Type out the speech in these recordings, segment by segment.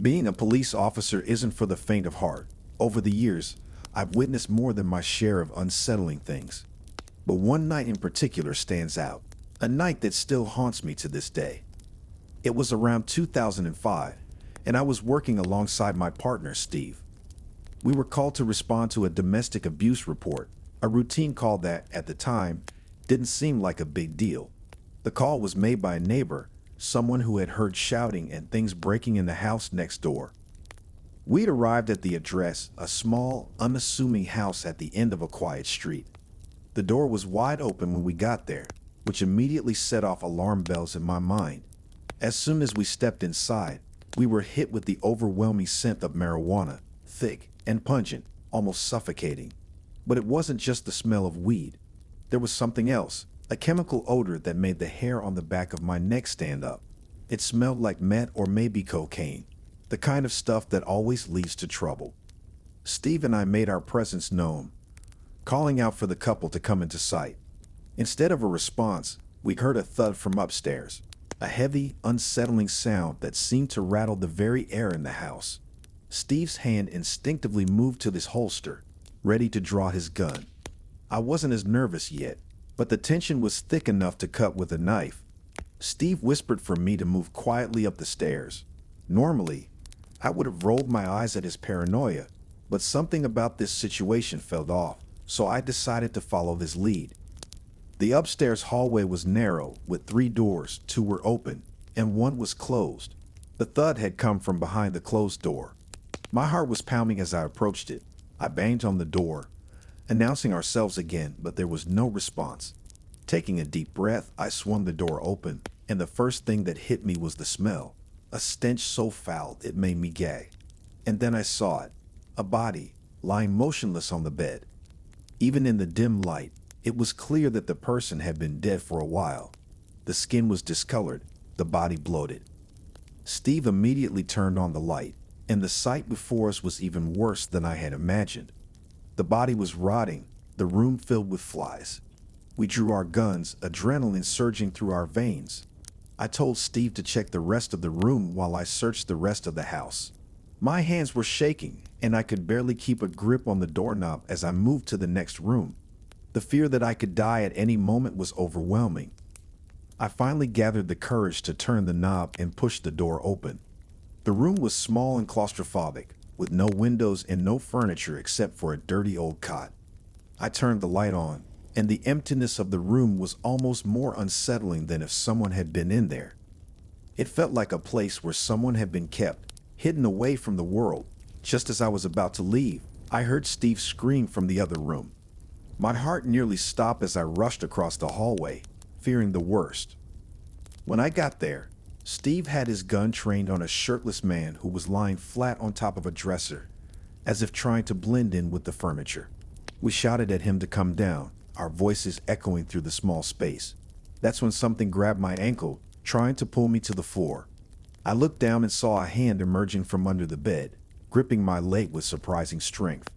Being a police officer isn't for the faint of heart. Over the years, I've witnessed more than my share of unsettling things. But one night in particular stands out, a night that still haunts me to this day. It was around 2005, and I was working alongside my partner, Steve. We were called to respond to a domestic abuse report, a routine call that, at the time, didn't seem like a big deal. The call was made by a neighbor, someone who had heard shouting and things breaking in the house next door. We'd arrived at the address, a small, unassuming house at the end of a quiet street. The door was wide open when we got there, which immediately set off alarm bells in my mind. As soon as we stepped inside, we were hit with the overwhelming scent of marijuana, thick and pungent, almost suffocating. But it wasn't just the smell of weed. There was something else, a chemical odor that made the hair on the back of my neck stand up. It smelled like meth or maybe cocaine, the kind of stuff that always leads to trouble. Steve and I made our presence known, calling out for the couple to come into sight. Instead of a response, we heard a thud from upstairs, a heavy, unsettling sound that seemed to rattle the very air in the house. Steve's hand instinctively moved to his holster, ready to draw his gun. I wasn't as nervous yet, but the tension was thick enough to cut with a knife. Steve whispered for me to move quietly up the stairs. Normally, I would have rolled my eyes at his paranoia, but something about this situation felt off, so I decided to follow his lead. The upstairs hallway was narrow, with 3 doors. 2 were open, and 1 was closed. The thud had come from behind the closed door. My heart was pounding as I approached it. I banged on the door, announcing ourselves again, but there was no response. Taking a deep breath, I swung the door open, and the first thing that hit me was the smell, a stench so foul it made me gag. And then I saw it, a body, lying motionless on the bed. Even in the dim light, it was clear that the person had been dead for a while. The skin was discolored, the body bloated. Steve immediately turned on the light, and the sight before us was even worse than I had imagined. The body was rotting, the room filled with flies. We drew our guns, adrenaline surging through our veins. I told Steve to check the rest of the room while I searched the rest of the house. My hands were shaking, and I could barely keep a grip on the doorknob as I moved to the next room. The fear that I could die at any moment was overwhelming. I finally gathered the courage to turn the knob and push the door open. The room was small and claustrophobic, with no windows and no furniture except for a dirty old cot. I turned the light on, and the emptiness of the room was almost more unsettling than if someone had been in there. It felt like a place where someone had been kept, hidden away from the world. Just as I was about to leave, I heard Steve scream from the other room. My heart nearly stopped as I rushed across the hallway, fearing the worst. When I got there, Steve had his gun trained on a shirtless man who was lying flat on top of a dresser, as if trying to blend in with the furniture. We shouted at him to come down, our voices echoing through the small space. That's when something grabbed my ankle, trying to pull me to the floor. I looked down and saw a hand emerging from under the bed, gripping my leg with surprising strength.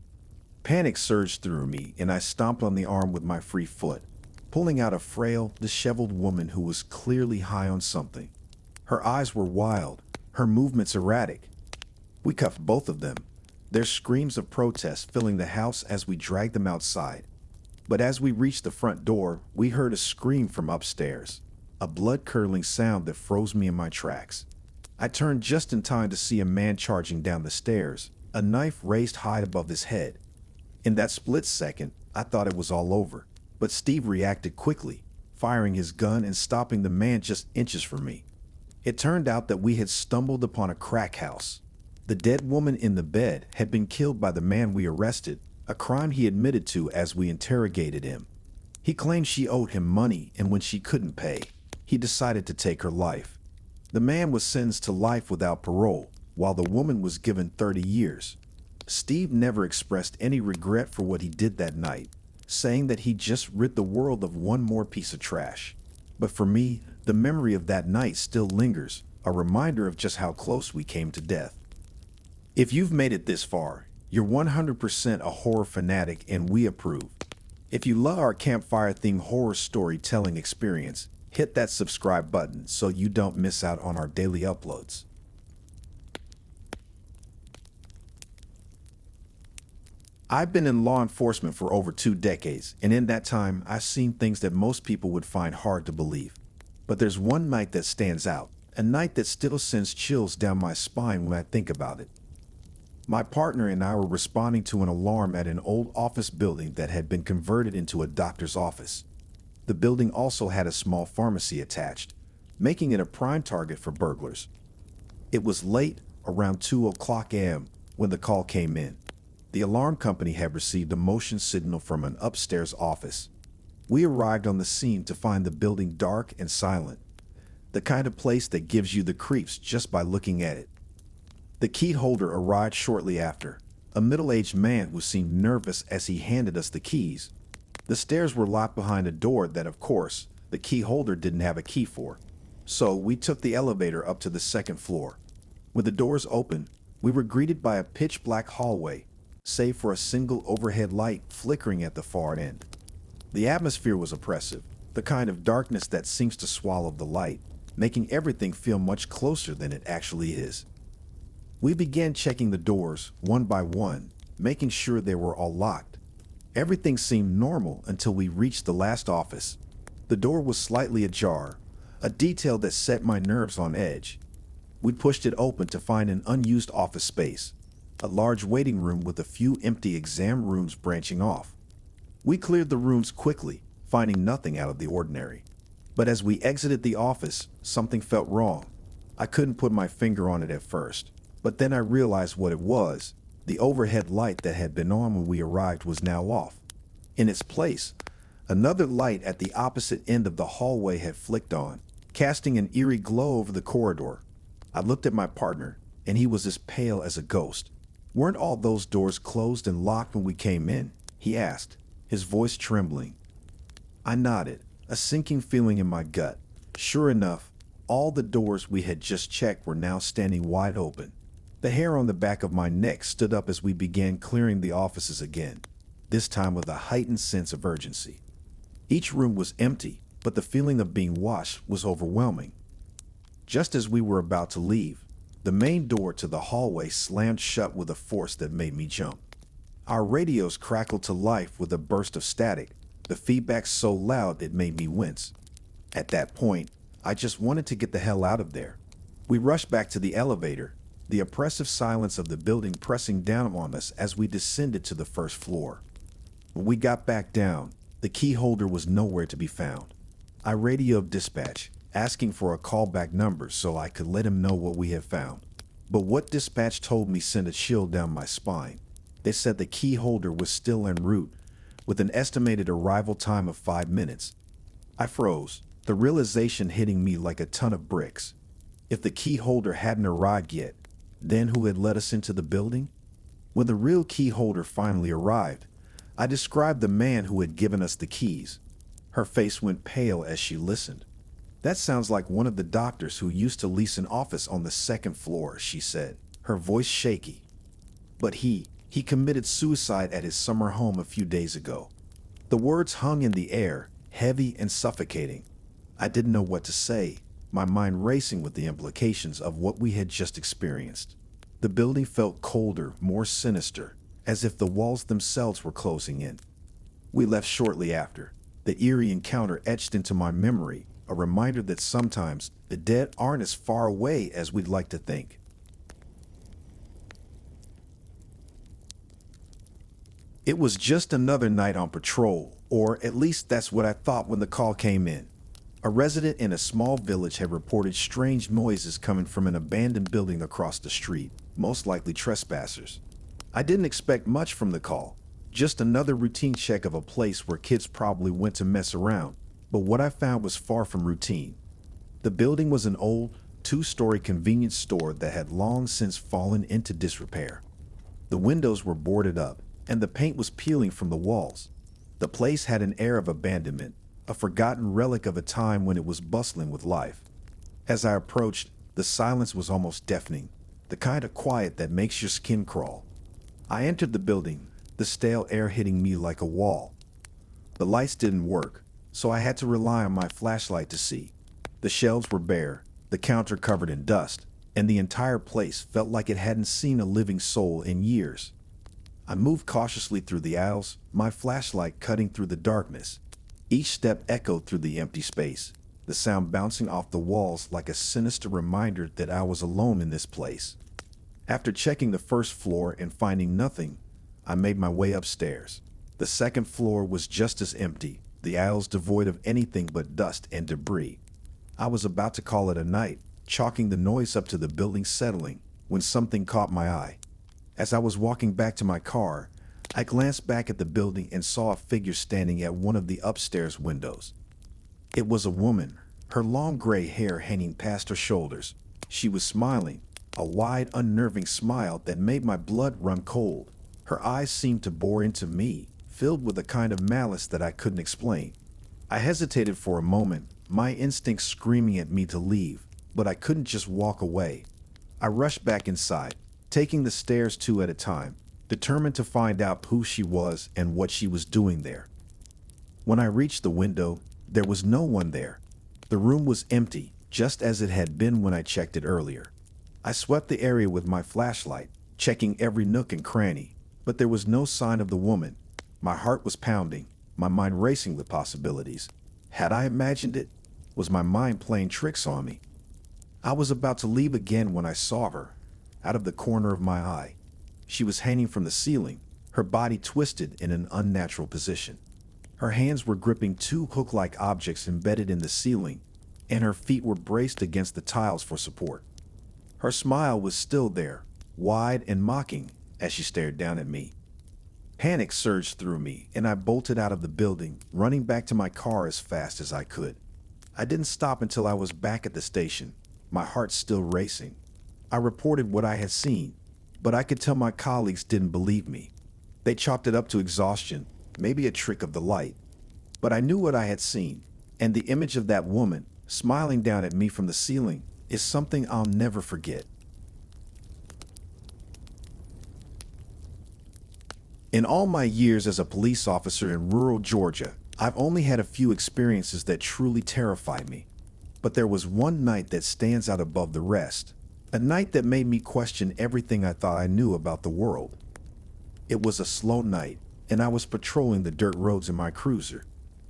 Panic surged through me, and I stomped on the arm with my free foot, pulling out a frail, disheveled woman who was clearly high on something. Her eyes were wild, her movements erratic. We cuffed both of them, their screams of protest filling the house as we dragged them outside. But as we reached the front door, we heard a scream from upstairs, a blood-curdling sound that froze me in my tracks. I turned just in time to see a man charging down the stairs, a knife raised high above his head. In that split second, I thought it was all over, but Steve reacted quickly, firing his gun and stopping the man just inches from me. It turned out that we had stumbled upon a crack house. The dead woman in the bed had been killed by the man we arrested, a crime he admitted to as we interrogated him. He claimed she owed him money, and when she couldn't pay, he decided to take her life. The man was sentenced to life without parole, while the woman was given 30 years. Steve never expressed any regret for what he did that night, saying that he just rid the world of one more piece of trash. But for me, the memory of that night still lingers, a reminder of just how close we came to death. If you've made it this far, you're 100% a horror fanatic, and we approve. If you love our campfire-themed horror storytelling experience, hit that subscribe button so you don't miss out on our daily uploads. I've been in law enforcement for over 2 decades, and in that time, I've seen things that most people would find hard to believe. But there's one night that stands out, a night that still sends chills down my spine when I think about it. My partner and I were responding to an alarm at an old office building that had been converted into a doctor's office. The building also had a small pharmacy attached, making it a prime target for burglars. It was late, around 2 o'clock a.m., when the call came in. The alarm company had received a motion signal from an upstairs office. We arrived on the scene to find the building dark and silent, the kind of place that gives you the creeps just by looking at it. The key holder arrived shortly after, a middle-aged man who seemed nervous as he handed us the keys. The stairs were locked behind a door that, of course, the key holder didn't have a key for. So we took the elevator up to the second floor. With the doors open, we were greeted by a pitch-black hallway, save for a single overhead light flickering at the far end. The atmosphere was oppressive, the kind of darkness that seems to swallow the light, making everything feel much closer than it actually is. We began checking the doors, one by one, making sure they were all locked. Everything seemed normal until we reached the last office. The door was slightly ajar, a detail that set my nerves on edge. We pushed it open to find an unused office space, a large waiting room with a few empty exam rooms branching off. We cleared the rooms quickly, finding nothing out of the ordinary. But as we exited the office, something felt wrong. I couldn't put my finger on it at first, but then I realized what it was. The overhead light that had been on when we arrived was now off. In its place, another light at the opposite end of the hallway had flicked on, casting an eerie glow over the corridor. I looked at my partner, and he was as pale as a ghost. "Weren't all those doors closed and locked when we came in?" he asked, his voice trembling. I nodded, a sinking feeling in my gut. Sure enough, all the doors we had just checked were now standing wide open. The hair on the back of my neck stood up as we began clearing the offices again, this time with a heightened sense of urgency. Each room was empty, but the feeling of being watched was overwhelming. Just as we were about to leave, the main door to the hallway slammed shut with a force that made me jump. Our radios crackled to life with a burst of static, the feedback so loud it made me wince. At that point, I just wanted to get the hell out of there. We rushed back to the elevator, the oppressive silence of the building pressing down on us as we descended to the first floor. When we got back down, the key holder was nowhere to be found. I radioed dispatch, asking for a callback number so I could let him know what we had found. But what dispatch told me sent a chill down my spine. They said the key holder was still en route, with an estimated arrival time of 5 minutes. I froze, the realization hitting me like a ton of bricks. If the key holder hadn't arrived yet, then who had let us into the building? When the real key holder finally arrived, I described the man who had given us the keys. Her face went pale as she listened. "That sounds like one of the doctors who used to lease an office on the second floor," she said, her voice shaky. "But he committed suicide at his summer home a few days ago." The words hung in the air, heavy and suffocating. I didn't know what to say, my mind racing with the implications of what we had just experienced. The building felt colder, more sinister, as if the walls themselves were closing in. We left shortly after, the eerie encounter etched into my memory, a reminder that sometimes the dead aren't as far away as we'd like to think. It was just another night on patrol, or at least that's what I thought when the call came in. A resident in a small village had reported strange noises coming from an abandoned building across the street, most likely trespassers. I didn't expect much from the call, just another routine check of a place where kids probably went to mess around, but what I found was far from routine. The building was an old, 2-story convenience store that had long since fallen into disrepair. The windows were boarded up, and the paint was peeling from the walls. The place had an air of abandonment, a forgotten relic of a time when it was bustling with life. As I approached, the silence was almost deafening, the kind of quiet that makes your skin crawl. I entered the building, the stale air hitting me like a wall. The lights didn't work, so I had to rely on my flashlight to see. The shelves were bare, the counter covered in dust, and the entire place felt like it hadn't seen a living soul in years. I moved cautiously through the aisles, my flashlight cutting through the darkness. Each step echoed through the empty space, the sound bouncing off the walls like a sinister reminder that I was alone in this place. After checking the first floor and finding nothing, I made my way upstairs. The second floor was just as empty, the aisles devoid of anything but dust and debris. I was about to call it a night, chalking the noise up to the building settling, when something caught my eye. As I was walking back to my car, I glanced back at the building and saw a figure standing at one of the upstairs windows. It was a woman, her long gray hair hanging past her shoulders. She was smiling, a wide, unnerving smile that made my blood run cold. Her eyes seemed to bore into me, filled with a kind of malice that I couldn't explain. I hesitated for a moment, my instincts screaming at me to leave, but I couldn't just walk away. I rushed back inside, taking the stairs two at a time, determined to find out who she was and what she was doing there. When I reached the window, there was no one there. The room was empty, just as it had been when I checked it earlier. I swept the area with my flashlight, checking every nook and cranny, but there was no sign of the woman. My heart was pounding, my mind racing with possibilities. Had I imagined it? Was my mind playing tricks on me? I was about to leave again when I saw her, out of the corner of my eye. She was hanging from the ceiling, her body twisted in an unnatural position. Her hands were gripping two hook-like objects embedded in the ceiling, and her feet were braced against the tiles for support. Her smile was still there, wide and mocking, as she stared down at me. Panic surged through me, and I bolted out of the building, running back to my car as fast as I could. I didn't stop until I was back at the station, my heart still racing. I reported what I had seen, but I could tell my colleagues didn't believe me. They chalked it up to exhaustion, maybe a trick of the light. But I knew what I had seen, and the image of that woman, smiling down at me from the ceiling, is something I'll never forget. In all my years as a police officer in rural Georgia, I've only had a few experiences that truly terrify me. But there was one night that stands out above the rest, a night that made me question everything I thought I knew about the world. It was a slow night, and I was patrolling the dirt roads in my cruiser.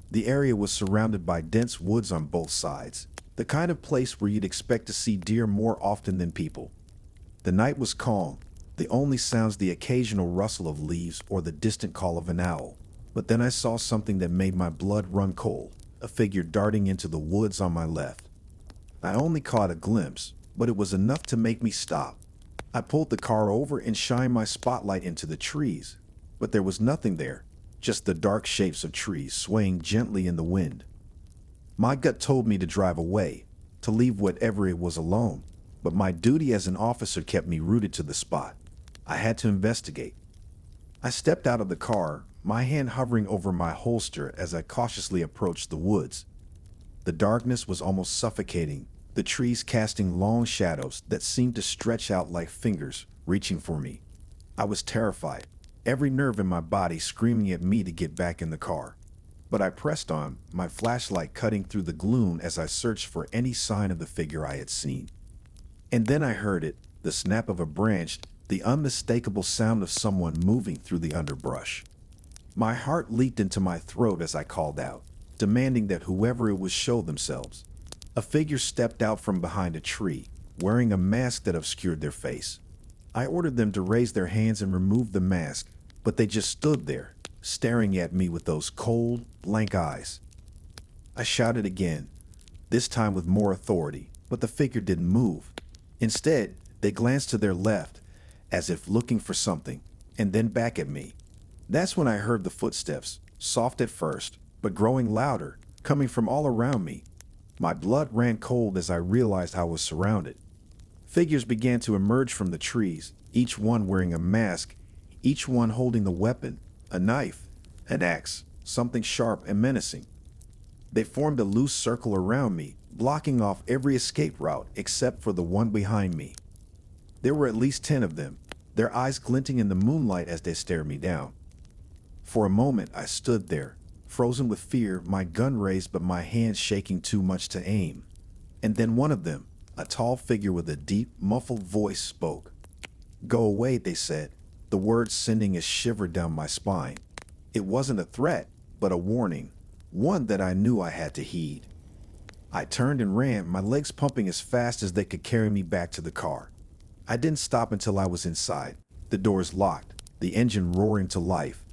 The area was surrounded by dense woods on both sides, the kind of place where you'd expect to see deer more often than people. The night was calm, the only sounds the occasional rustle of leaves or the distant call of an owl. But then I saw something that made my blood run cold, a figure darting into the woods on my left. I only caught a glimpse, but it was enough to make me stop. I pulled the car over and shined my spotlight into the trees, but there was nothing there, just the dark shapes of trees swaying gently in the wind. My gut told me to drive away, to leave whatever it was alone, but my duty as an officer kept me rooted to the spot. I had to investigate. I stepped out of the car, my hand hovering over my holster as I cautiously approached the woods. The darkness was almost suffocating, the trees casting long shadows that seemed to stretch out like fingers, reaching for me. I was terrified, every nerve in my body screaming at me to get back in the car. But I pressed on, my flashlight cutting through the gloom as I searched for any sign of the figure I had seen. And then I heard it, the snap of a branch, the unmistakable sound of someone moving through the underbrush. My heart leaped into my throat as I called out, demanding that whoever it was show themselves. A figure stepped out from behind a tree, wearing a mask that obscured their face. I ordered them to raise their hands and remove the mask, but they just stood there, staring at me with those cold, blank eyes. I shouted again, this time with more authority, but the figure didn't move. Instead, they glanced to their left, as if looking for something, and then back at me. That's when I heard the footsteps, soft at first, but growing louder, coming from all around me. My blood ran cold as I realized I was surrounded. Figures began to emerge from the trees, each one wearing a mask, each one holding a weapon, a knife, an axe, something sharp and menacing. They formed a loose circle around me, blocking off every escape route except for the one behind me. There were at least 10 of them, their eyes glinting in the moonlight as they stared me down. For a moment I stood there, frozen with fear, my gun raised but my hands shaking too much to aim. And then one of them, a tall figure with a deep, muffled voice, spoke. "Go away," they said. the words sending a shiver down my spine. It wasn't a threat, but a warning, one that I knew I had to heed. I turned and ran, my legs pumping as fast as they could carry me back to the car. I didn't stop until I was inside, the doors locked, the engine roaring to life.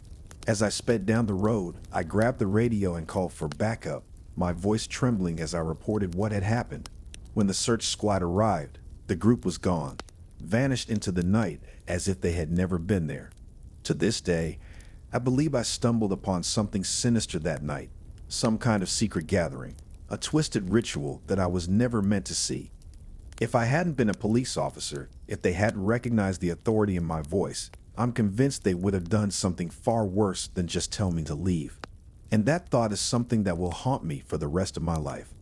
As I sped down the road, I grabbed the radio and called for backup, my voice trembling as I reported what had happened. When the search squad arrived, the group was gone, vanished into the night as if they had never been there. To this day, I believe I stumbled upon something sinister that night, some kind of secret gathering, a twisted ritual that I was never meant to see. If I hadn't been a police officer, if they hadn't recognized the authority in my voice, I'm convinced they would have done something far worse than just tell me to leave. And that thought is something that will haunt me for the rest of my life.